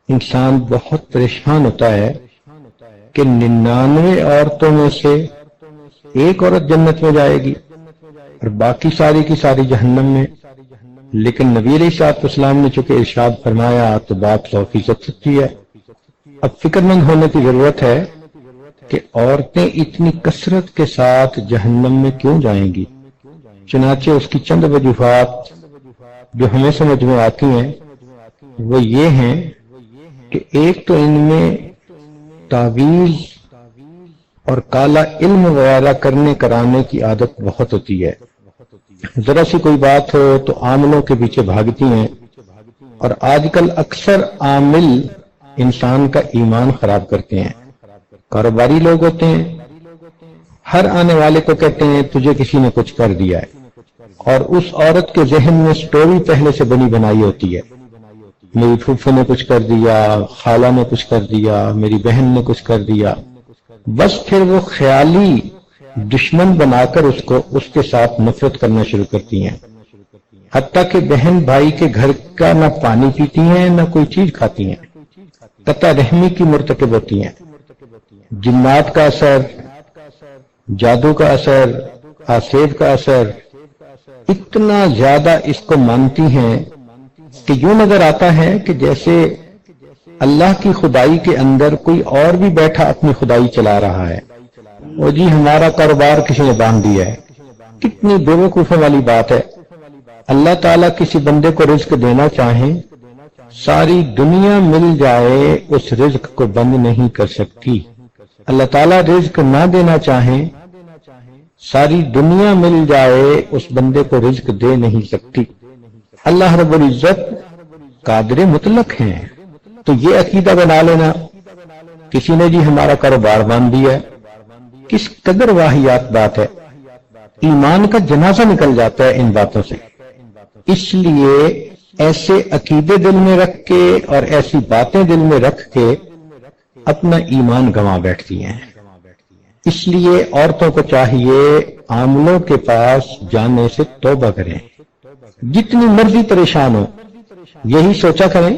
انسان بہت پریشان ہوتا ہے کہ 99 عورتوں میں سے ایک عورت جنت میں جائے گی اور باقی ساری کی ساری جہنم میں. لیکن نبی علیہ الصلوۃ والسلام نے چونکہ ارشاد فرمایا تو بات 100% سچی ہے. اب فکر مند ہونے کی ضرورت ہے کہ عورتیں اتنی کثرت کے ساتھ جہنم میں کیوں جائیں گی. چنانچہ اس کی چند وجوہات جو ہمیں سمجھ میں آتی ہیں وہ یہ ہیں کہ ایک تو ان میں تعویذ اور کالا علم وغیرہ کرنے کرانے کی عادت بہت ہوتی ہے. ذرا سی کوئی بات ہو تو عاملوں کے پیچھے بھاگتی ہیں، اور آج کل اکثر عامل انسان کا ایمان خراب کرتے ہیں. کاروباری لوگ ہوتے ہیں، ہر آنے والے کو کہتے ہیں تجھے کسی نے کچھ کر دیا ہے، اور اس عورت کے ذہن میں سٹوری پہلے سے بنی بنائی ہوتی ہے، میری پھوپھو نے کچھ کر دیا، خالہ نے کچھ کر دیا، میری بہن نے کچھ کر دیا. بس پھر وہ خیالی دشمن بنا کر اس کے ساتھ نفرت کرنا شروع کرتی ہیں، حتیٰ کہ بہن بھائی کے گھر کا نہ پانی پیتی ہیں نہ کوئی چیز کھاتی ہیں، قطع رحمی کی مرتکب ہوتی ہیں. جنات کا اثر، جادو کا اثر، آسیب کا اثر اتنا زیادہ اس کو مانتی ہیں کہ یوں نظر آتا ہے کہ جیسے اللہ کی خدائی کے اندر کوئی اور بھی بیٹھا اپنی خدائی چلا رہا ہے. وہ جی ہمارا کاروبار کسی نے باندھ دیا ہے. کتنی بے وقوفی والی بات ہے. اللہ تعالیٰ کسی بندے کو رزق دینا چاہیں، ساری دنیا مل جائے اس رزق کو بند نہیں کر سکتی. اللہ تعالیٰ رزق نہ دینا چاہیں، ساری دنیا مل جائے اس بندے کو رزق دے نہیں سکتی. اللہ رب العزت قادر مطلق ہیں. تو یہ عقیدہ بنا لینا کسی نے جی ہمارا کاروبار باندھ دیا ہے، کس قدر واہیات بات ہے. ایمان کا جنازہ نکل جاتا ہے ان باتوں سے. اس لیے ایسے عقیدے دل میں رکھ کے اور ایسی باتیں دل میں رکھ کے اپنا ایمان گنوا بیٹھتی ہیں. اس لیے عورتوں کو چاہیے عاملوں کے پاس جانے سے توبہ کریں. جتنی مرضی پریشان ہو یہی سوچا کریں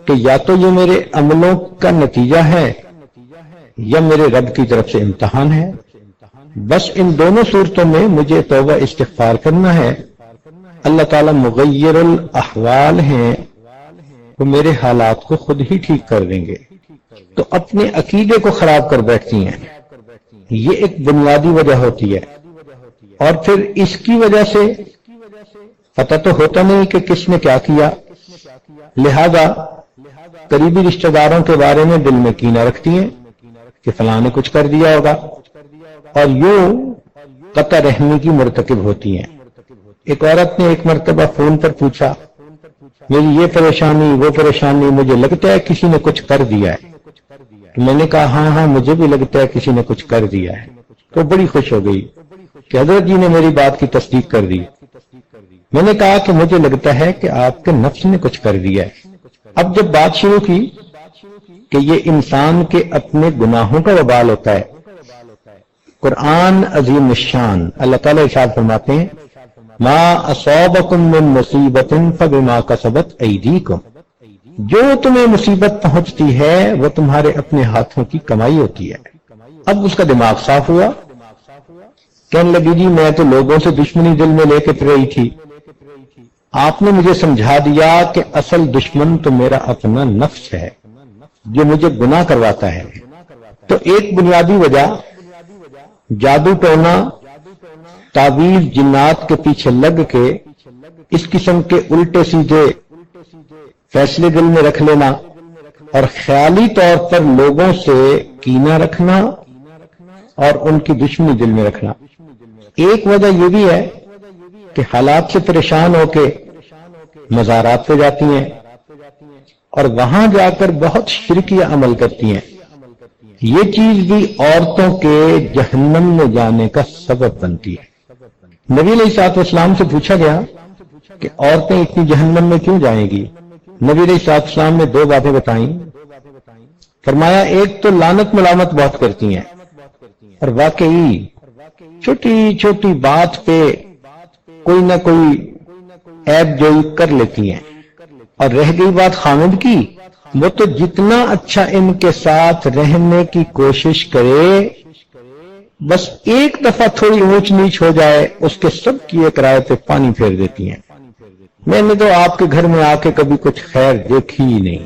کہ یا تو یہ میرے عملوں کا نتیجہ ہے یا میرے رب کی طرف سے امتحان ہے. بس ان دونوں صورتوں میں مجھے توبہ استغفار کرنا ہے. اللہ تعالیٰ مغیر الاحوال ہیں، وہ میرے حالات کو خود ہی ٹھیک کر دیں گے. تو اپنے عقیدے کو خراب کر بیٹھتی ہیں. یہ ایک بنیادی وجہ ہوتی ہے. اور پھر اس کی وجہ سے پتہ تو ہوتا نہیں کہ کس نے کیا کیا، لہذا قریبی رشتہ داروں کے بارے میں دل میں کینہ رکھتی ہیں کہ فلاں نے کچھ کر دیا ہوگا، اور یوں قطع رحمی کی مرتکب ہوتی ہیں. ایک عورت نے ایک مرتبہ فون پر پوچھا میری یہ پریشانی وہ پریشانی، مجھے لگتا ہے کسی نے کچھ کر دیا ہے. تو میں نے کہا ہاں مجھے بھی لگتا ہے کسی نے کچھ کر دیا ہے. تو بڑی خوش ہو گئی کہ حضرت جی نے میری بات کی تصدیق کر دی. میں نے کہا کہ مجھے لگتا ہے کہ آپ کے نفس نے کچھ کر دیا ہے. اب جب بات شروع کی کہ یہ انسان کے اپنے گناہوں کا وبال ہوتا ہے، قرآن عظیم الشان اللہ تعالیٰ ارشاد فرماتے ہیں ما اصابکم من مصیبت فبما کسبت ایدیکم، جو تمہیں مصیبت پہنچتی ہے وہ تمہارے اپنے ہاتھوں کی کمائی ہوتی ہے. اب اس کا دماغ صاف ہوا، کہنے لگی جی میں تو لوگوں سے دشمنی دل میں لے کے پھر رہی تھی، آپ نے مجھے سمجھا دیا کہ اصل دشمن تو میرا اپنا نفس ہے جو مجھے گناہ کرواتا ہے. تو ایک بنیادی وجہ جادو ٹونا، تعویذ جنات کے پیچھے لگ کے اس قسم کے الٹے سیدھے فیصلے دل میں رکھ لینا اور خیالی طور پر لوگوں سے کینہ رکھنا اور ان کی دشمنی دل میں رکھنا. ایک وجہ یہ بھی ہے کہ حالات سے پریشان ہو کے مزارات پہ جاتی ہیں اور وہاں جا کر بہت شرکیہ عمل کرتی ہیں. یہ چیز بھی عورتوں کے جہنم میں جانے کا سبب بنتی ہے. نبی علیہ الصلوۃ والسلام سے پوچھا گیا کہ عورتیں اتنی جہنم میں کیوں جائیں گی. نبی علیہ الصلوۃ والسلام نے دو باتیں بتائیں. فرمایا ایک تو لعنت ملامت بہت کرتی ہیں، اور واقعی چھوٹی چھوٹی بات پہ کوئی نہ کوئی عیب جوئی کر لیتی ہیں. اور رہ گئی بات خامد کی، وہ تو جتنا اچھا ان کے ساتھ رہنے کی کوشش کرے، بس ایک دفعہ تھوڑی اونچ نیچ ہو جائے اس کے سب کی ایک رائے پہ پانی پھیر دیتی ہیں۔ میں نے تو آپ کے گھر میں آ کے کبھی کچھ خیر دیکھی ہی نہیں،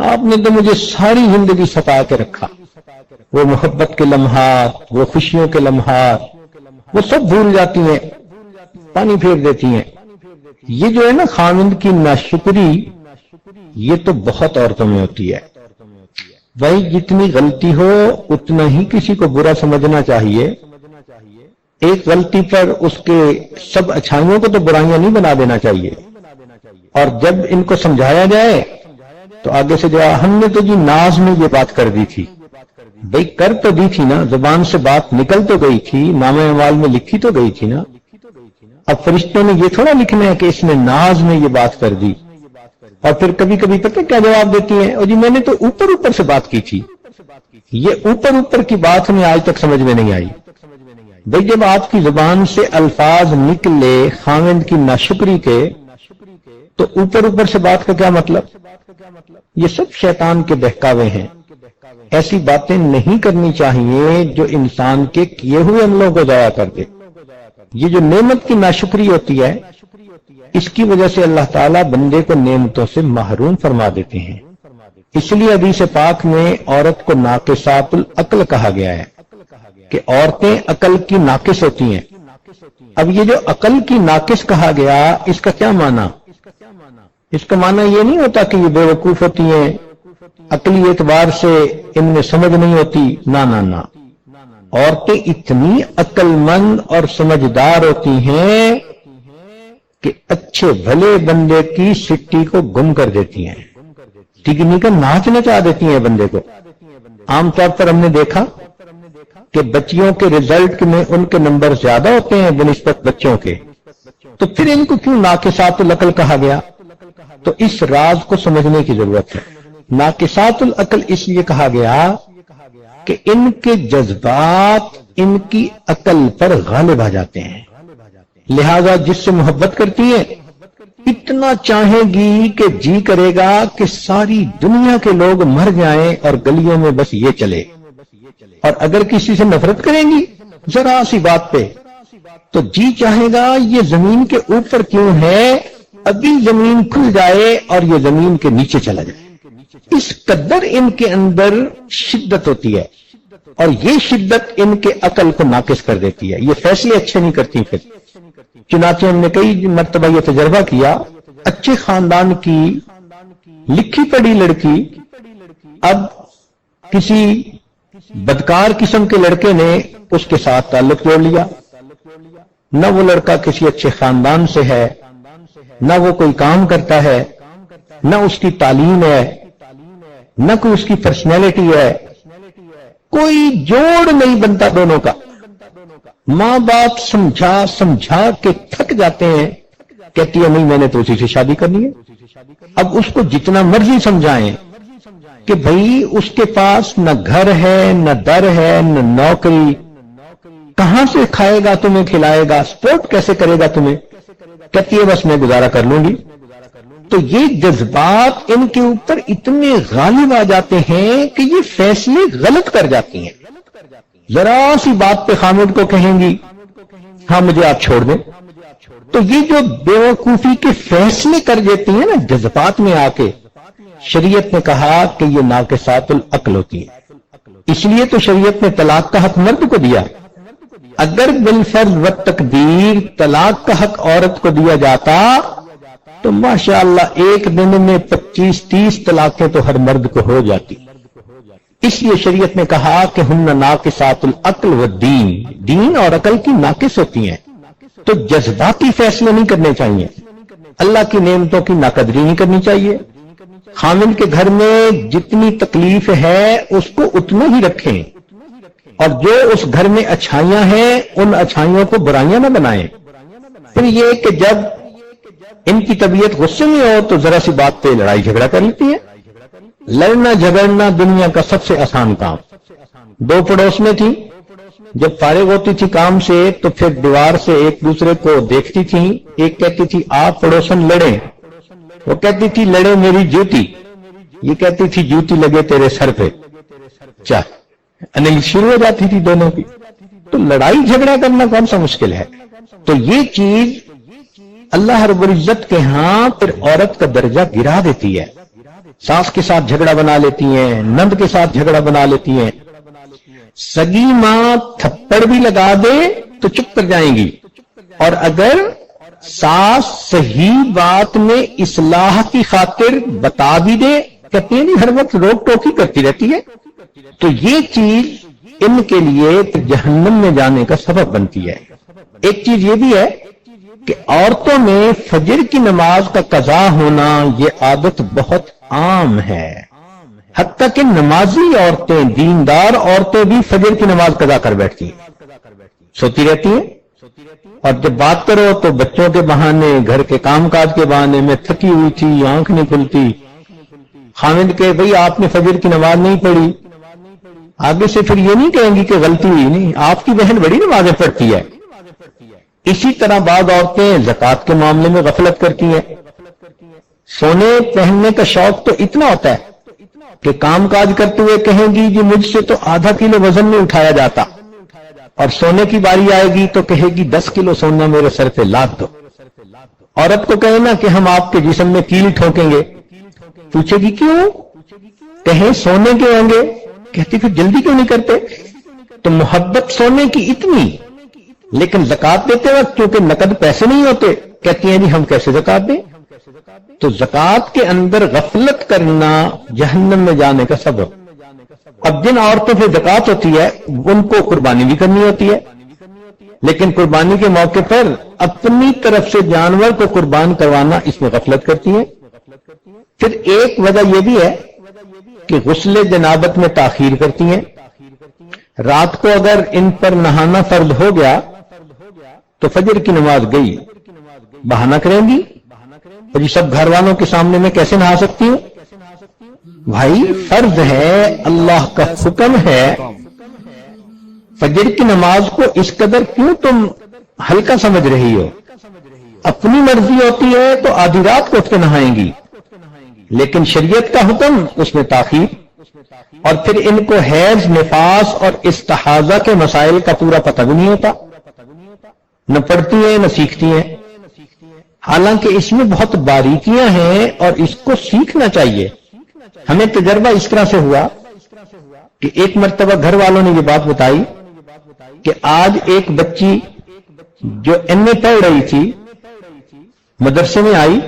آپ نے تو مجھے ساری زندگی ستا کے رکھا، وہ محبت کے لمحات، وہ خوشیوں کے لمحات، وہ سب بھول جاتی ہیں، پانی پھیر دیتی ہیں۔ یہ جو ہے نا خاوند کی ناشکری، یہ تو بہت عورتوں میں ہوتی ہے۔ بھائی جتنی غلطی ہو اتنا ہی کسی کو برا سمجھنا چاہیے، ایک غلطی پر اس کے سب اچھائیوں کو تو برائیاں نہیں بنا دینا چاہیے۔ اور جب ان کو سمجھایا جائے تو آگے سے جواب، ہم نے تو جی ناز میں یہ بات کر دی تھی۔ بھئی کر تو دی تھی نا، زبان سے بات نکل تو گئی تھی، نامہ اعمال میں لکھی تو گئی تھی نا۔ اب فرشتوں نے یہ تھوڑا لکھنا ہے کہ اس نے ناز میں یہ بات کر دی۔ اور پھر کبھی کبھی پتہ کیا جواب دیتی ہیں، اور جی میں نے تو اوپر اوپر سے بات کی تھی۔ یہ اوپر اوپر کی بات ہمیں آج تک سمجھ میں نہیں آئی۔ بھئی جب آپ کی زبان سے الفاظ نکلے خاوند کی ناشکری کے، تو اوپر اوپر سے بات کا کیا مطلب؟ یہ سب شیطان کے بہکاوے ہیں۔ ایسی باتیں نہیں کرنی چاہیے جو انسان کے کیے ہوئے عملوں کو ضائع کر دے۔ یہ جو نعمت کی ناشکری ہوتی ہے، اس کی وجہ سے اللہ تعالیٰ بندے کو نعمتوں سے محروم فرما دیتے ہیں۔ اس لیے حدیث پاک میں عورت کو ناقصات العقل کہا گیا ہے کہ عورتیں عقل کی ناقص ہوتی ہیں۔ اب یہ جو عقل کی ناقص کہا گیا، اس کا کیا معنی؟ اس کا معنی یہ نہیں ہوتا کہ یہ بے وقوف ہوتی ہیں، عقلی اعتبار سے ان میں سمجھ نہیں ہوتی، نہ نہ نہ، عورتیں اتنی عقل مند اور سمجھدار ہوتی ہیں کہ اچھے بھلے بندے کی سٹی کو گم کر دیتی ہیں، ٹگنی کا ناچ نچا دیتی ہیں بندے کو۔ عام طور پر ہم نے دیکھا کہ بچیوں کے رزلٹ میں ان کے نمبر زیادہ ہوتے ہیں بنسبت بچوں کے، تو پھر ان کو کیوں ناقصات العقل کہا گیا؟ تو اس راز کو سمجھنے کی ضرورت ہے۔ ناقصات العقل اس لیے کہا گیا کہ ان کے جذبات ان کی عقل پر غالب آ جاتے ہیں، لہذا جس سے محبت کرتی ہیں اتنا چاہیں گی کہ جی کرے گا کہ ساری دنیا کے لوگ مر جائیں اور گلیوں میں بس یہ چلے، اور اگر کسی سے نفرت کریں گی ذرا سی بات پہ تو جی چاہے گا یہ زمین کے اوپر کیوں ہے، ابھی زمین کھل جائے اور یہ زمین کے نیچے چلا جائے۔ اس قدر ان کے اندر شدت ہوتی ہے، اور یہ شدت ان کے عقل کو ناقص کر دیتی ہے، یہ فیصلے اچھے نہیں کرتی۔ پھر چنانچہ ہم نے کئی مرتبہ یہ تجربہ کیا، اچھے خاندان کی لکھی پڑھی لڑکی اب کسی بدکار قسم کے لڑکے نے اس کے ساتھ تعلق جوڑ لیا، نہ وہ لڑکا کسی اچھے خاندان سے ہے، نہ وہ کوئی کام کرتا ہے، نہ اس کی تعلیم ہے، نہ کوئی اس کی پرسنالٹی ہے، کوئی جوڑ نہیں بنتا دونوں کا۔ ماں باپ سمجھا سمجھا کے تھک جاتے ہیں، کہتی ہے نہیں میں نے تو اسی سے شادی کرنی ہے۔ اب اس کو جتنا مرضی سمجھائیں کہ بھئی اس کے پاس نہ گھر ہے، نہ در ہے، نہ نوکری، کہاں سے کھائے گا تمہیں، کھلائے گا، سپورٹ کیسے کرے گا تمہیں، کہتی ہے بس میں گزارا کر لوں گی۔ تو یہ جذبات ان کے اوپر اتنے غالب آ جاتے ہیں کہ یہ فیصلے غلط کر جاتی ہیں۔ ذرا سی بات پہ خامد کو کہیں گی ہاں مجھے آپ چھوڑ دیں، تو یہ جو بیوقوفی کے فیصلے کر دیتی ہیں نا جذبات میں آ کے، شریعت نے کہا کہ یہ ناقصات العقل ہوتی ہے۔ اس لیے تو شریعت نے طلاق کا حق مرد کو دیا۔ اگر بالفرض و تقدیر طلاق کا حق عورت کو دیا جاتا تو ماشاءاللہ ایک دن میں 25-30 طلاقیں تو ہر مرد کو ہو جاتی۔ اس لیے شریعت نے کہا کہ ہن ناقصات العقل والدین، دین اور عقل کی ناقص ہوتی ہیں، تو جذباتی فیصلے نہیں کرنے چاہیے، اللہ کی نعمتوں کی ناقدری نہیں کرنی چاہیے۔ خامن کے گھر میں جتنی تکلیف ہے اس کو اتنا ہی رکھیں، اور جو اس گھر میں اچھائیاں ہیں ان اچھائیوں کو برائیاں نہ بنائیں۔ پھر یہ کہ جب ان کی طبیعت غصے میں ہو تو ذرا سی بات پہ لڑائی جھگڑا کر لیتی ہے۔ لڑنا جھگڑنا دنیا کا سب سے آسان کام۔ دو پڑوس میں تھی، جب فارغ ہوتی تھی کام سے تو پھر دیوار سے ایک دوسرے کو دیکھتی تھی، ایک کہتی تھی آپ پڑوسن لڑیں، وہ کہتی تھی لڑے میری جوتی، یہ کہتی تھی جوتی لگے تیرے سر پہ، انل شروع ہو جاتی تھی دونوں کی. تو لڑائی جھگڑا کرنا کون سا مشکل ہے؟ تو یہ چیز اللہ رب العزت کے ہاں پھر عورت کا درجہ گرا دیتی ہے. ساس کے ساتھ جھگڑا بنا لیتی ہیں، نند کے ساتھ جھگڑا بنا لیتی ہیں. سگی ماں تھپڑ بھی لگا دے تو چپ کر جائیں گی، اور اگر ساس صحیح بات میں اصلاح کی خاطر بتا بھی دے، کہتے ہیں نہیں ہر وقت روک ٹوکی کرتی رہتی ہے، تو یہ چیز ان کے لیے جہنم میں جانے کا سبب بنتی ہے. ایک چیز یہ بھی ہے کہ عورتوں میں فجر کی نماز کا قضا ہونا یہ عادت بہت عام ہے. حتیٰ کہ نمازی عورتیں، دیندار عورتیں بھی فجر کی نماز قضا کر بیٹھتی ہیں، سوتی رہتی ہیں، اور جب بات کرو تو بچوں کے بہانے، گھر کے کام کاج کے بہانے میں تھکی ہوئی تھی، آنکھ نہیں کھلتی. خامد کہ بھئی آپ نے فجر کی نماز نہیں پڑھی، آگے سے پھر یہ نہیں کہیں گی کہ غلطی ہوئی، نہیں آپ کی بہن بڑی نمازیں پڑھتی ہے. اسی طرح بعض عورتیں زکوٰۃ کے معاملے میں غفلت کرتی ہیں. سونے پہننے کا شوق تو اتنا ہوتا ہے کہ کام کاج کرتے ہوئے کہیں گی جی مجھ سے تو آدھا کلو وزن نہیں اٹھایا جاتا، اور سونے کی باری آئے گی تو کہے گی 10 کلو سونا میرے سر پہ لاد دو. عورت کو کہے نا کہ ہم آپ کے جسم میں کیل ٹھوکیں گے، پوچھے گی کیوں؟ کہیں سونے کے ہوں گے، کہتی پھر جلدی کیوں نہیں کرتے؟ تو محبت سونے کی اتنی، لیکن زکوٰۃ دیتے وقت کیونکہ نقد پیسے نہیں ہوتے، کہتی ہیں جی ہم کیسے زکوٰۃ دیں؟ تو زکوٰۃ کے اندر غفلت کرنا جہنم میں جانے کا سبب. اب جن عورتوں پہ زکوٰۃ ہوتی ہے ان کو قربانی بھی کرنی ہوتی ہے، لیکن قربانی کے موقع پر اپنی طرف سے جانور کو قربان کروانا اس میں غفلت کرتی ہیں. پھر ایک وجہ یہ بھی ہے کہ غسل جنابت میں تاخیر کرتی ہیں. رات کو اگر ان پر نہانا فرض ہو گیا تو فجر کی نماز گئی، بہانہ کریں گی اور یہ سب گھر والوں کے سامنے میں کیسے نہا سکتی ہوں؟ بھائی فرض ہے، اللہ کا حکم ہے. فجر کی نماز کو اس قدر کیوں تم ہلکا سمجھ رہی ہو؟ اپنی مرضی ہوتی ہے تو آدھی رات کو اٹھ کے نہائیں گی، لیکن شریعت کا حکم اس میں تاخیر. اور پھر ان کو حیض، نفاس اور استحاضہ کے مسائل کا پورا پتہ بھی نہیں ہوتا، نہ پڑھتی ہیں نہ سیکھتی ہیں، حالانکہ اس میں بہت باریکیاں ہیں اور اس کو سیکھنا چاہیے. ہمیں تجربہ اس طرح سے ہوا کہ ایک مرتبہ گھر والوں نے یہ بات بتائی کہ آج ایک بچی جو ایم اے پڑھ رہی تھی مدرسے میں آئی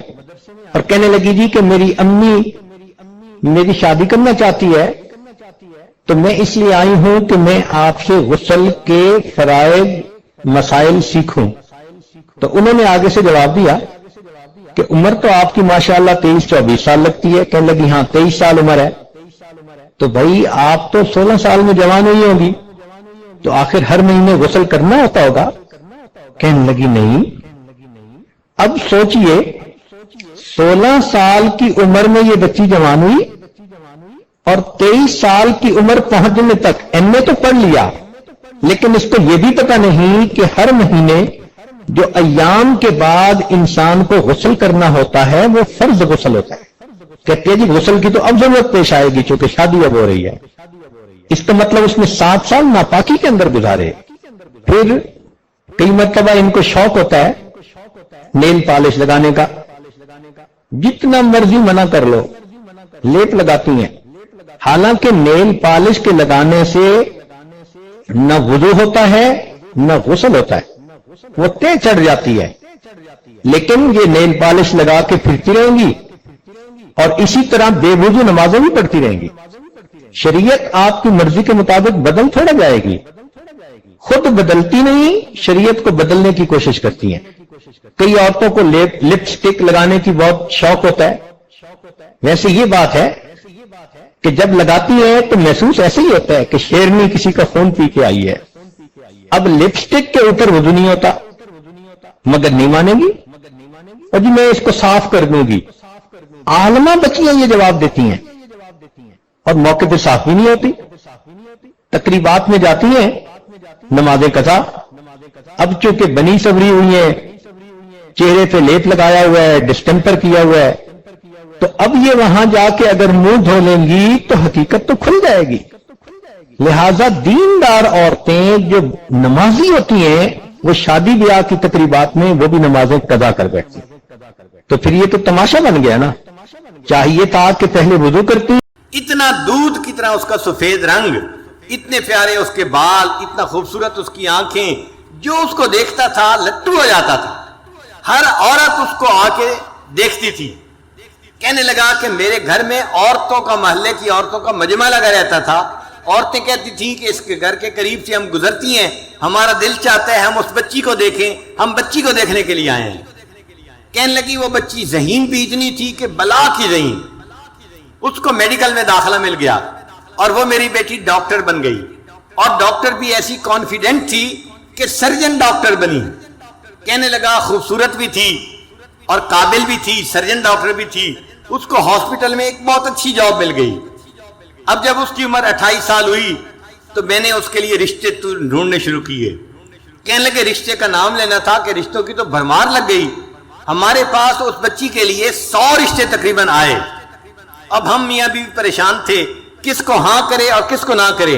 اور کہنے لگی جی کہ میری امی میری شادی کرنا چاہتی ہے، تو میں اس لیے آئی ہوں کہ میں آپ سے غسل کے فرائض مسائل سیکھوں. تو انہوں نے آگے سے جواب دیا کہ عمر تو آپ کی ماشاءاللہ 23-24 سال لگتی ہے. کہنے لگی ہاں 23 سال عمر ہے. تو بھائی آپ تو 16 سال میں جوان ہوئی ہوگی، تو آخر ہر مہینے غسل کرنا ہوتا ہوگا؟ کہنے لگی نہیں. اب سوچئے 16 سال کی عمر میں یہ بچی جوان ہوئی اور 23 سال کی عمر پہنچنے تک ایم اے تو پڑھ لیا، لیکن اس کو یہ بھی پتہ نہیں کہ ہر مہینے جو ایام کے بعد انسان کو غسل کرنا ہوتا ہے وہ فرض غسل ہوتا ہے. کہتے ہیں جی غسل کی تو اب ضرورت پیش آئے گی چونکہ شادی اب ہو رہی ہے. اس کا مطلب اس نے 7 سال ناپاکی کے اندر گزارے. پھر کئی مرتبہ ان کو شوق ہوتا ہے نیل پالش لگانے کا، جتنا مرضی منع کر لو لیپ لگاتی ہیں، حالانکہ نیل پالش کے لگانے سے نہ وضو ہوتا ہے نہ غسل ہوتا ہے، وہ تہ چڑھ جاتی ہے. لیکن یہ نیل پالش لگا کے پھرتی رہیں گی اور اسی طرح بے وضو نمازیں بھی پڑھتی رہیں گی. شریعت آپ کی مرضی کے مطابق بدل تھوڑا جائے گی، خود بدلتی نہیں، شریعت کو بدلنے کی کوشش کرتی ہیں. کئی عورتوں کو لپسٹک لگانے کی بہت شوق ہوتا ہے. ویسے یہ بات ہے کہ جب لگاتی ہے تو محسوس ایسے ہی ہوتا ہے کہ شیرنی کسی کا خون پی کے آئی ہے. اب لپسٹک کے اوپر وضو نہیں ہوتا، مگر نہیں مانے گی اور جی میں اس کو صاف کر دوں گی. عالمہ بچیاں یہ جواب دیتی ہیں اور موقع پہ صاف بھی نہیں ہوتی. تقریبات میں جاتی ہیں نمازیں قضا. اب چونکہ بنی سبری ہوئی ہیں، چہرے پہ لیپ لگایا ہوا ہے، ڈسٹمپر کیا ہوا ہے، تو اب یہ وہاں جا کے اگر منہ دھو لیں گی تو حقیقت تو کھل جائے گی. لہذا دیندار عورتیں جو نمازی ہوتی ہیں وہ شادی بیاہ کی تقریبات میں وہ بھی نمازیں قضا کر بیٹھتی. تو پھر یہ تو تماشا بن گیا نا. چاہیے تھا کہ پہلے وضو کرتی. اتنا دودھ کی طرح اس کا سفید رنگ، اتنے پیارے اس کے بال، اتنا خوبصورت اس کی آنکھیں، جو اس کو دیکھتا تھا لٹو ہو جاتا تھا. ہر عورت اس کو آ کے دیکھتی تھی. کہنے لگا کہ میرے گھر میں عورتوں کا، محلے کی عورتوں کا مجمع لگا رہتا تھا. عورتیں کہتی تھیں کہ اس کے گھر کے قریب سے ہم گزرتی ہیں، ہمارا دل چاہتا ہے ہم اس بچی کو دیکھیں، ہم بچی کو دیکھنے کے لیے آئے ہیں. کہنے لگی وہ بچی ذہین بھی اتنی تھی کہ بلا کی ذہین. اس کو میڈیکل میں داخلہ مل گیا اور وہ میری بیٹی ڈاکٹر بن گئی. اور ڈاکٹر بھی ایسی کانفیڈنٹ تھی کہ سرجن ڈاکٹر بنی. کہنے لگا خوبصورت بھی تھی اور قابل بھی تھی، سرجن ڈاکٹر بھی تھی. اس کو ہاسپٹل میں ایک بہت اچھی جاب مل گئی. اب جب اس کی عمر 28 سال ہوئی تو میں نے اس کے لیے رشتے ڈھونڈنے شروع کیے. کہنے لگے رشتے کا نام لینا تھا کہ رشتوں کی تو بھرمار لگ گئی. ہمارے پاس اس بچی کے لیے 100 رشتے تقریباً آئے. اب ہم میاں بیوی پریشان تھے کس کو ہاں کرے اور کس کو نہ کرے.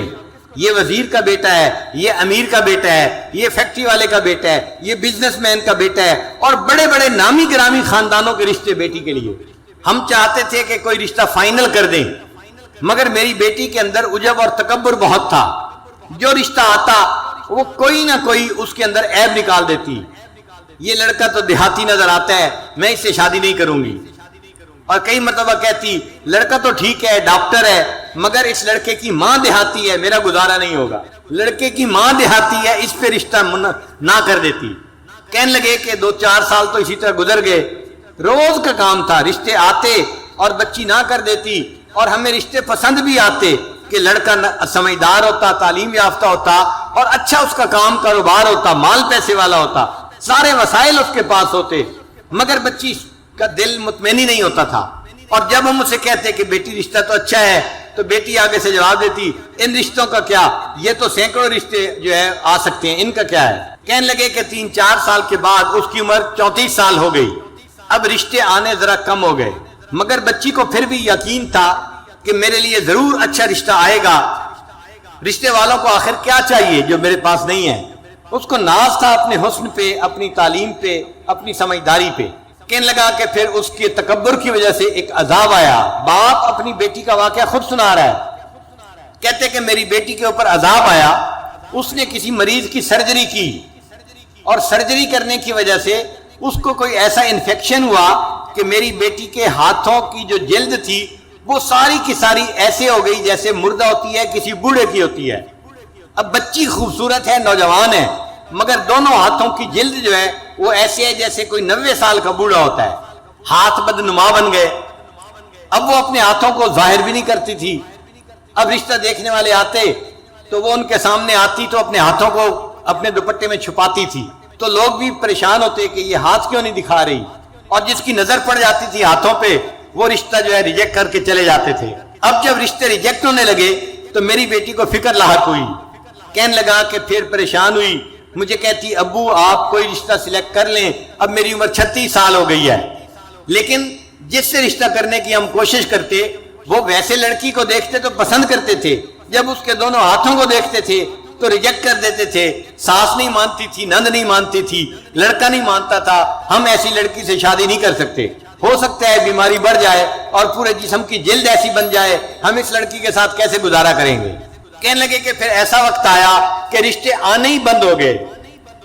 یہ وزیر کا بیٹا ہے، یہ امیر کا بیٹا ہے، یہ فیکٹری والے کا بیٹا ہے، یہ بزنس مین کا بیٹا ہے، اور بڑے بڑے نامی گرامی خاندانوں کے رشتے بیٹی کے لیے. ہم چاہتے تھے کہ کوئی رشتہ فائنل کر دیں، مگر میری بیٹی کے اندر عجب اور تکبر بہت تھا. جو رشتہ آتا وہ کوئی نہ کوئی اس کے اندر عیب نکال دیتی. یہ لڑکا تو دیہاتی نظر آتا ہے، میں اس سے شادی نہیں کروں گی. اور کئی مرتبہ کہتی لڑکا تو ٹھیک ہے، ڈاکٹر ہے، مگر اس لڑکے کی ماں دیہاتی ہے، میرا گزارا نہیں ہوگا. لڑکے کی ماں دیہاتی ہے، اس پہ رشتہ نہ کر دیتی. کہنے لگے کہ 2-4 سال تو اسی طرح گزر گئے. روز کا کام تھا، رشتے آتے اور بچی نہ کر دیتی. اور ہمیں رشتے پسند بھی آتے کہ لڑکا سمجھدار ہوتا، تعلیم یافتہ ہوتا، اور اچھا اس کا کام کاروبار ہوتا، مال پیسے والا ہوتا، سارے وسائل اس کے پاس ہوتے، مگر بچی کا دل مطمئن ہی نہیں ہوتا تھا. اور جب ہم اسے کہتے کہ بیٹی رشتہ تو اچھا ہے، تو بیٹی آگے سے جواب دیتی ان رشتوں کا کیا، یہ تو سینکڑوں رشتے جو ہے آ سکتے ہیں، ان کا کیا ہے. کہنے لگے کہ 3-4 سال کے بعد اس کی عمر 34 سال ہو گئی. اب رشتے آنے ذرا کم ہو گئے، مگر بچی کو پھر بھی یقین تھا کہ میرے لیے ضرور اچھا رشتہ آئے گا. رشتے والوں کو آخر کیا چاہیے جو میرے پاس نہیں ہے. اس کو ناز تھا اپنے حسن پہ، اپنی تعلیم پہ، اپنی سمجھداری پہ. کہنے لگا کہ پھر اس کے تکبر کی وجہ سے ایک عذاب آیا. باپ اپنی بیٹی کا واقعہ خود سنا رہا ہے. کہتے کہ میری بیٹی کے اوپر عذاب آیا. اس نے کسی مریض کی سرجری کی، اور سرجری کرنے کی وجہ سے اس کو کوئی ایسا انفیکشن ہوا کہ میری بیٹی کے ہاتھوں کی جو جلد تھی وہ ساری کی ساری ایسے ہو گئی جیسے مردہ ہوتی ہے، کسی بوڑھے کی ہوتی ہے. اب بچی خوبصورت ہے، نوجوان ہے، مگر دونوں ہاتھوں کی جلد جو ہے وہ ایسے ہے جیسے کوئی 90 سال کا بوڑھا ہوتا ہے. ہاتھ بدنما بن گئے. اب وہ اپنے ہاتھوں کو ظاہر بھی نہیں کرتی تھی. اب رشتہ دیکھنے والے آتے تو وہ ان کے سامنے آتی تو اپنے ہاتھوں کو اپنے دوپٹے میں چھپاتی تھی. تو لوگ بھی پریشان ہوتے کہ یہ ہاتھ کیوں نہیں دکھا رہی، اور جس کی نظر پڑ جاتی تھی ہاتھوں پہ وہ رشتہ جو ہے ریجیکٹ کر کے چلے جاتے تھے. اب جب رشتے ریجیکٹ ہونے لگے تو میری بیٹی کو فکر لاحق ہوئی. کہنے لگا کہ پھر پریشان ہوئی. مجھے کہتی ابو آپ کوئی رشتہ سلیکٹ کر لیں. اب میری عمر 36 سال ہو گئی ہے، لیکن جس سے رشتہ کرنے کی ہم کوشش کرتے وہ ویسے لڑکی کو دیکھتے تو پسند کرتے تھے، جب اس کے دونوں ہاتھوں کو دیکھتے تھے تو ریجیکٹ کر دیتے تھے. ساس نہیں مانتی تھی، نند نہیں مانتی تھی، لڑکا نہیں مانتا تھا. ہم ایسی لڑکی سے شادی نہیں کر سکتے، ہو سکتا ہے بیماری بڑھ جائے اور پورے جسم کی جلد ایسی بن جائے، ہم اس لڑکی کے ساتھ کیسے گزارا کریں گے. کہنے لگے کہ پھر ایسا وقت آیا کہ رشتے آنے ہی بند ہو گئے.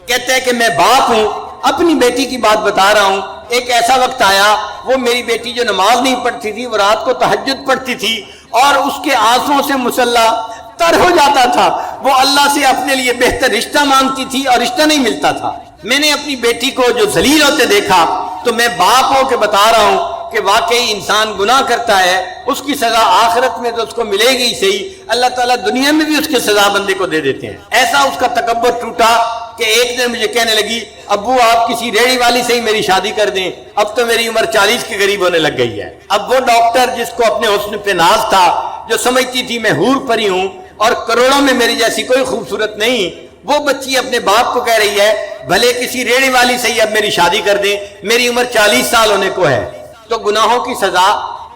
کہتے ہیں کہ میں باپ ہوں، اپنی بیٹی کی بات بتا رہا ہوں. ایک ایسا وقت آیا، وہ میری بیٹی جو نماز نہیں پڑھتی تھی وہ رات کو تہجد پڑھتی تھی اور اس کے آنسوں سے مسلح تر ہو جاتا تھا. وہ اللہ سے اپنے لیے بہتر رشتہ مانگتی تھی اور رشتہ نہیں ملتا تھا. میں نے اپنی بیٹی کو جو ذلیل ہوتے دیکھا تو میں باپ ہو کے بتا رہا ہوں کہ واقعی انسان گناہ کرتا ہے، اس کی سزا آخرت میں تو اس کو ملے گی صحیح، اللہ تعالیٰ دنیا میں بھی اس کی سزا بندے کو دے دیتے ہیں. ایسا اس کا تکبر ٹوٹا کہ ایک دن مجھے کہنے لگی ابو آپ کسی ریڑھی والی سے ہی میری شادی کر دیں، اب تو میری عمر 40 کے قریب ہونے لگ گئی ہے. اب وہ ڈاکٹر جس کو اپنے حسن پہ ناز تھا، جو سمجھتی تھی میں حور پری ہوں اور کروڑوں میں میری جیسی کوئی خوبصورت نہیں، وہ بچی اپنے باپ کو کہہ رہی ہے بھلے کسی ریڑھی والی سے ہی اب میری شادی کر دیں، میری عمر 40 سال ہونے کو ہے. تو گناہوں کی سزا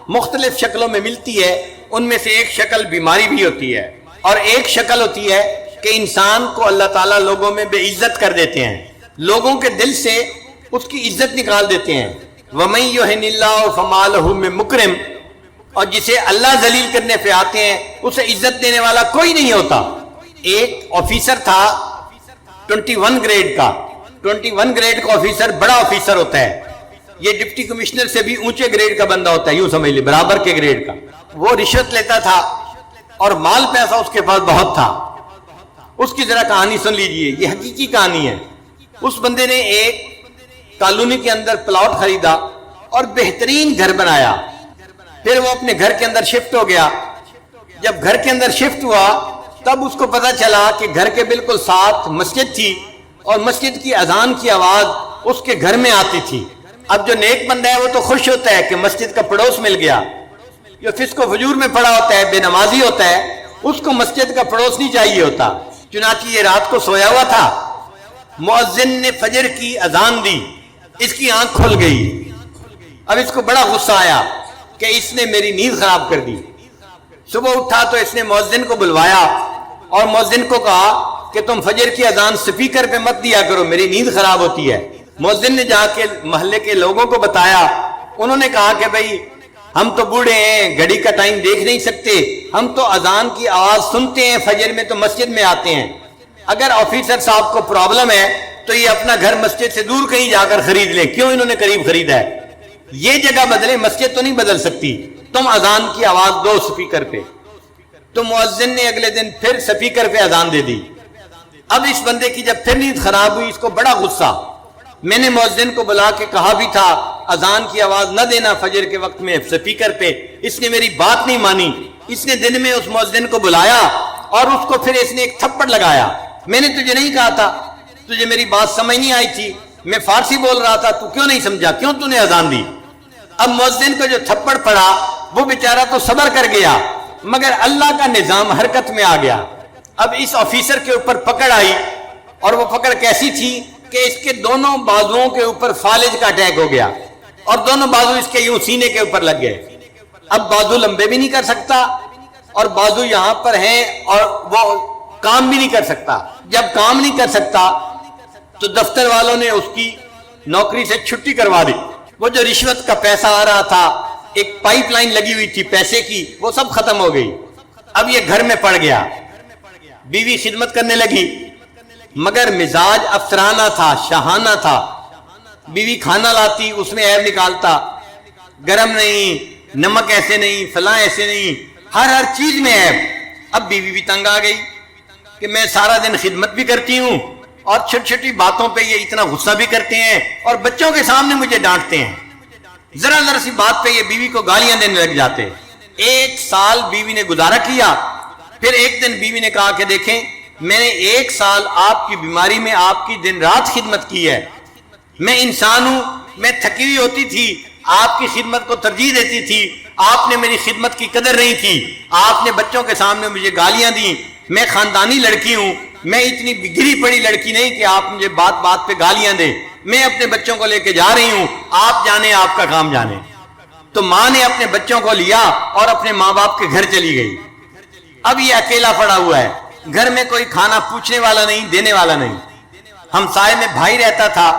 مختلف شکلوں میں ملتی ہے. ان میں سے ایک شکل بیماری بھی ہوتی ہے، اور ایک شکل ہوتی ہے کہ انسان کو اللہ تعالیٰ لوگوں میں بے عزت کر دیتے ہیں، لوگوں کے دل سے اس کی عزت نکال دیتے ہیں. وَمَن يُهِنِ اللَّهُ فَمَا لَهُ مِن مُكْرِمٍ، اور جسے اللہ ذلیل کرنے پہ آتے ہیں اسے عزت دینے والا کوئی نہیں ہوتا. ایک آفیسر تھا 21 گریڈ کا. 21 گریڈ کا آفیسر بڑا آفیسر ہوتا ہے. یہ ڈپٹی کمشنر سے بھی اونچے گریڈ کا بندہ ہوتا ہے، یوں سمجھ لیں برابر کے گریڈ کا. وہ رشوت لیتا تھا اور مال پیسہ اس کے پاس بہت تھا. اس کی ذرا کہانی سن لیجئے، یہ حقیقی کہانی ہے. اس بندے نے ایک کالونی کے اندر پلاٹ خریدا اور بہترین گھر بنایا. پھر وہ اپنے گھر کے اندر شفٹ ہو گیا. جب گھر کے اندر شفٹ ہوا تب اس کو پتا چلا کہ گھر کے بالکل ساتھ مسجد تھی اور مسجد کی اذان کی آواز اس کے گھر میں آتی تھی. اب جو نیک بندہ ہے وہ تو خوش ہوتا ہے کہ مسجد کا پڑوس مل گیا. جو فسق و فجور میں پڑا ہوتا ہے، بے نمازی ہوتا ہے، اس کو مسجد کا پڑوس نہیں چاہیے ہوتا. چنانچہ یہ رات کو سویا ہوا تھا، مؤذن نے فجر کی اذان دی، اس کی آنکھ کھل گئی. اب اس کو بڑا غصہ آیا کہ اس نے میری نیند خراب کر دی. صبح اٹھا تو اس نے مؤذن کو بلوایا اور مؤذن کو کہا کہ تم فجر کی اذان سپیکر پہ مت دیا کرو، میری نیند خراب ہوتی ہے. مؤذن نے جا کے محلے کے لوگوں کو بتایا. انہوں نے کہا کہ بھائی ہم تو بوڑھے ہیں، گھڑی کا ٹائم دیکھ نہیں سکتے، ہم تو اذان کی آواز سنتے ہیں فجر میں تو مسجد میں آتے ہیں. اگر آفیسر صاحب کو پرابلم ہے تو یہ اپنا گھر مسجد سے دور کہیں جا کر خرید لیں. کیوں انہوں نے قریب خریدا ہے؟ یہ جگہ بدلے، مسجد تو نہیں بدل سکتی. تم اذان کی آواز دو سپیکر پہ. تو مؤذن نے اگلے دن پھر سپیکر پہ اذان دے دی. اب اس بندے کی جب پھر نیند خراب ہوئی اس کو بڑا غصہ. میں نے مؤذن کو بلا کے کہا بھی تھا اذان کی آواز نہ دینا فجر کے وقت میں سپیکر پہ، اس نے میری بات نہیں مانی. اس نے دن میں اس مؤذن کو بلایا اور اس کو پھر اس نے ایک تھپڑ لگایا. میں نے تجھے نہیں کہا تھا؟ تجھے میری بات سمجھ نہیں آئی تھی؟ میں فارسی بول رہا تھا، تو کیوں نہیں سمجھا؟ کیوں تو نے اذان دی؟ اب مؤذن کو جو تھپڑ پڑا وہ بیچارہ تو صبر کر گیا، مگر اللہ کا نظام حرکت میں آ گیا. اب اس آفیسر کے اوپر پکڑ آئی، اور وہ پکڑ کیسی تھی کہ اس کے دونوں بازوؤں کے اوپر فالج کا اٹیک ہو گیا اور دونوں بازو اس کے یوں سینے کے اوپر لگ گئے. اب بازو لمبے بھی نہیں کر سکتا اور بازو یہاں پر ہیں اور وہ کام بھی نہیں کر سکتا. جب کام نہیں کر سکتا تو دفتر والوں نے اس کی نوکری سے چھٹی کروا دی. وہ جو رشوت کا پیسہ آ رہا تھا، ایک پائپ لائن لگی ہوئی تھی پیسے کی، وہ سب ختم ہو گئی. اب یہ گھر میں پڑ گیا. بیوی خدمت کرنے لگی مگر مزاج افسرانہ تھا، شاہانہ تھا. بیوی کھانا لاتی اس میں عیب نکالتا، گرم نہیں، نمک ایسے نہیں، فلاں ایسے نہیں، ہر چیز میں عیب. اب بیوی بھی تنگ آ گئی کہ میں سارا دن خدمت بھی کرتی ہوں اور چھوٹی چھوٹی باتوں پہ یہ اتنا غصہ بھی کرتے ہیں اور بچوں کے سامنے مجھے ڈانٹتے ہیں. ذرا ذرا سی بات پہ یہ بیوی کو گالیاں دینے لگ جاتے. 1 سال بیوی نے گزارا کیا. پھر ایک دن بیوی نے کہا کہ دیکھیں میں نے 1 سال آپ کی بیماری میں آپ کی دن رات خدمت کی ہے. میں انسان ہوں، میں تھکی ہوئی ہوتی تھی، آپ کی خدمت کو ترجیح دیتی تھی، آپ نے میری خدمت کی قدر نہیں کی، آپ نے بچوں کے سامنے مجھے گالیاں دی. میں خاندانی لڑکی ہوں، میں اتنی گری پڑی لڑکی نہیں کہ آپ مجھے بات بات پہ گالیاں دیں. میں اپنے بچوں کو لے کے جا رہی ہوں، آپ جانے، آپ کا کام جانے. تو ماں نے اپنے بچوں کو لیا اور اپنے ماں باپ کے گھر چلی گئی. اب یہ اکیلا پڑا ہوا ہے، گھر میں کوئی کھانا پوچھنے والا نہیں، دینے والا نہیں. ہمسائے میں بھائی رہتا تھا،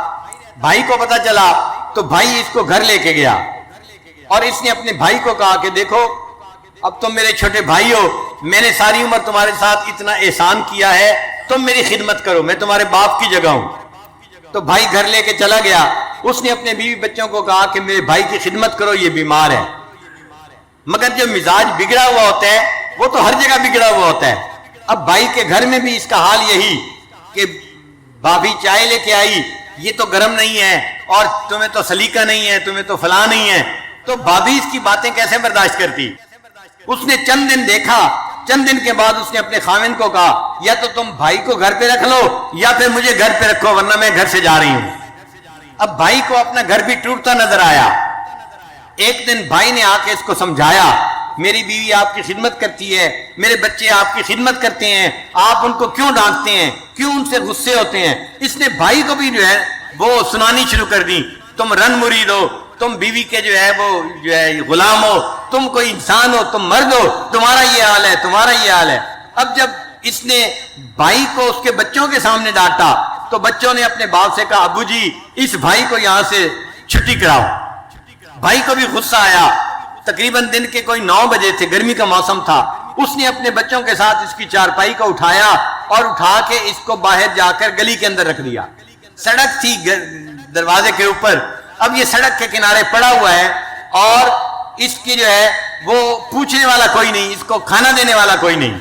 بھائی کو پتا چلا تو بھائی اس کو گھر لے کے گیا اور اس نے اپنے بھائی کو کہا کہ دیکھو اب تم میرے چھوٹے بھائی ہو، میں نے ساری عمر تمہارے ساتھ اتنا احسان کیا ہے، تم میری خدمت کرو، میں تمہارے باپ کی جگہ ہوں. تو بھائی گھر لے کے چلا گیا. اس نے اپنے بیوی بچوں کو کہا کہ میرے بھائی کی خدمت کرو، یہ بیمار ہے. مگر جو مزاج بگڑا ہوا ہوتا ہے وہ تو ہر جگہ بگڑا ہوا ہوتا ہے. اب بھائی کے گھر میں بھی اس کا حال یہی کہ بھابھی چائے لے کے آئی، یہ تو گرم نہیں ہے اور تمہیں تو سلیقہ نہیں ہے، تمہیں تو فلاں نہیں ہے. تو بھابھی اس کی باتیں کیسے برداشت کرتی؟ اس نے چند دن دیکھا، چند دن کے بعد اس نے اپنے خاوند کو کہا یا تو تم بھائی کو گھر پہ رکھ لو یا پھر مجھے گھر پہ رکھو ورنہ میں گھر سے جا رہی ہوں. اب بھائی کو اپنا گھر بھی ٹوٹتا نظر آیا. ایک دن بھائی نے آ کے اس کو سمجھایا میری بیوی آپ کی خدمت کرتی ہے، میرے بچے آپ کی خدمت کرتے ہیں، آپ ان کو کیوں ڈانٹتے ہیں، کیوں ان سے غصے ہوتے ہیں؟ اس نے بھائی کو بھی جو ہے وہ سنانی شروع کر دی. تم رن مرید ہو، تم بیوی کے جو ہے غلام ہو، تم کوئی انسان ہو، تم مرد ہو، تمہارا یہ حال ہے، تمہارا یہ حال ہے۔ اب جب اس نے بھائی کو اس کے بچوں کے سامنے ڈانٹا تو بچوں نے اپنے باپ سے کہا ابو جی اس بھائی کو یہاں سے چھٹی کراؤ۔ بھائی کو بھی غصہ آیا، تقریباً دن کے کوئی 9 بجے تھے، گرمی کا موسم تھا، اس نے اپنے بچوں کے ساتھ اس کی چارپائی کو اٹھایا اور اٹھا کے اس کو باہر جا کر گلی کے اندر رکھ دیا۔ سڑک تھی دروازے کے اوپر، اب یہ سڑک کے کنارے پڑا ہوا ہے اور اس کی جو ہے وہ پوچھنے والا کوئی نہیں، اس کو کھانا دینے والا کوئی نہیں۔